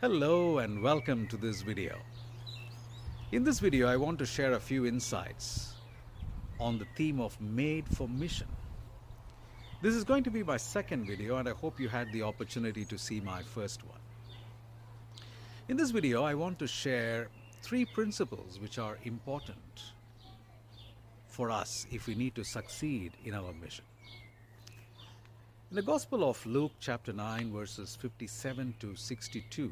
Hello and welcome to this video. In this video, I want to share a few insights on the theme of Made for Mission. This is going to be my second video and I hope you had the opportunity to see my first one. In this video, I want to share 3 principles which are important for us if we need to succeed in our mission. In the Gospel of Luke chapter 9 verses 57 to 62,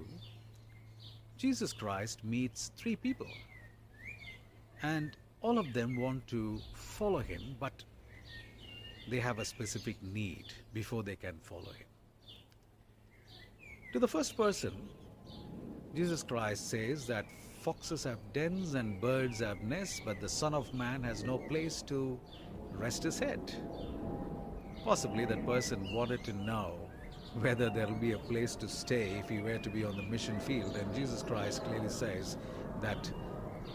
Jesus Christ meets 3 people and all of them want to follow him, but they have a specific need before they can follow him. To the first person, Jesus Christ says that foxes have dens and birds have nests, but the Son of Man has no place to rest his head. Possibly that person wanted to know whether there will be a place to stay if he were to be on the mission field, and Jesus Christ clearly says that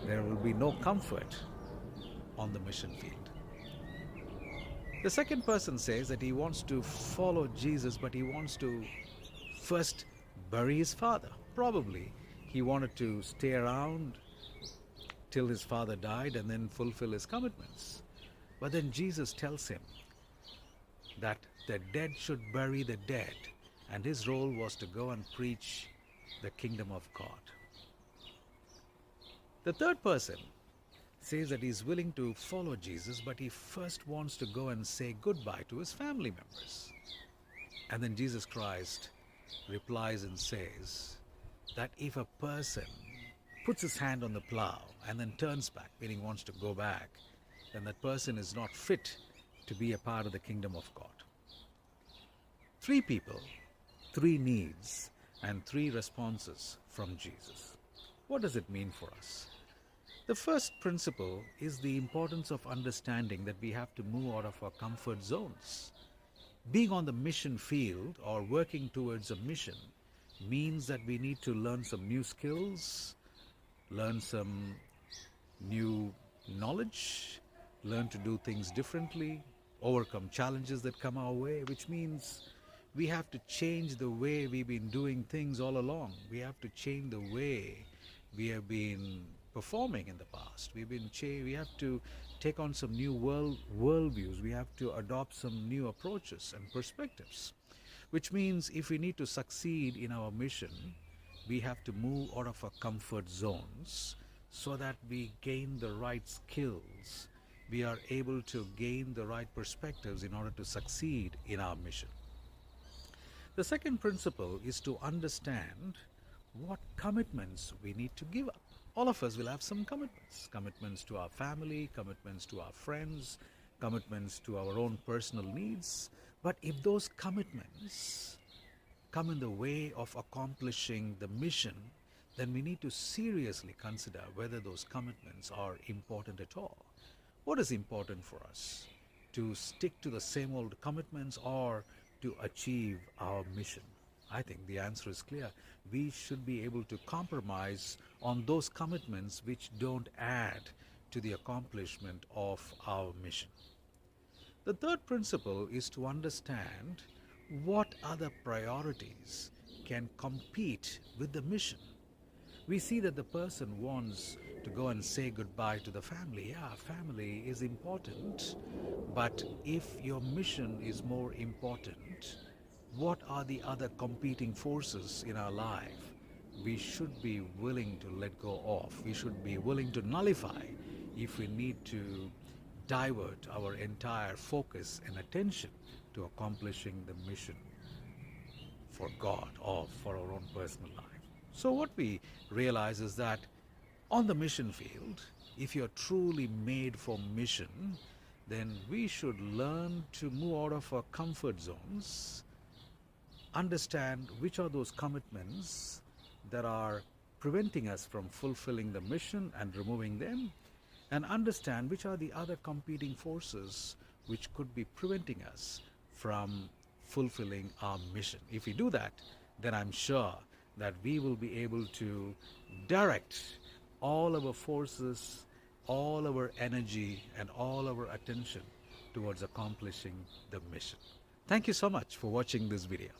there will be no comfort on the mission field. The second person says that he wants to follow Jesus, but he wants to first bury his father. Probably he wanted to stay around till his father died and then fulfill his commitments. But then Jesus tells him that the dead should bury the dead, and his role was to go and preach the kingdom of God. The third person says that he's willing to follow Jesus, but he first wants to go and say goodbye to his family members. And then Jesus Christ replies and says that if a person puts his hand on the plow and then turns back, meaning wants to go back, then that person is not fit to be a part of the kingdom of God. 3 people, 3 needs, and 3 responses from Jesus. What does it mean for us? The first principle is the importance of understanding that we have to move out of our comfort zones. Being on the mission field or working towards a mission means that we need to learn some new skills, learn some new knowledge, learn to do things differently, overcome challenges that come our way, which means we have to change the way we've been doing things all along. We have to change the way we have been performing in the past. We have to take on some new worldviews. We have to adopt some new approaches and perspectives, which means if we need to succeed in our mission, we have to move out of our comfort zones so that we gain the right skills. We are able to gain the right perspectives in order to succeed in our mission. The second principle is to understand what commitments we need to give up. All of us will have some commitments. Commitments to our family, commitments to our friends, commitments to our own personal needs. But if those commitments come in the way of accomplishing the mission, then we need to seriously consider whether those commitments are important at all. What is important for us? To stick to the same old commitments or to achieve our mission? I think the answer is clear. We should be able to compromise on those commitments which don't add to the accomplishment of our mission. The third principle is to understand what other priorities can compete with the mission. We see that the person wants to go and say goodbye to the family. Yeah, family is important, but if your mission is more important, what are the other competing forces in our life we should be willing to let go of? We should be willing to nullify if we need to divert our entire focus and attention to accomplishing the mission for God or for our own personal life. So what we realize is that on the mission field, if you're truly made for mission, then we should learn to move out of our comfort zones, understand which are those commitments that are preventing us from fulfilling the mission and removing them, and understand which are the other competing forces which could be preventing us from fulfilling our mission. If we do that, then I'm sure that we will be able to direct all our forces, all our energy, and all our attention towards accomplishing the mission. Thank you so much for watching this video.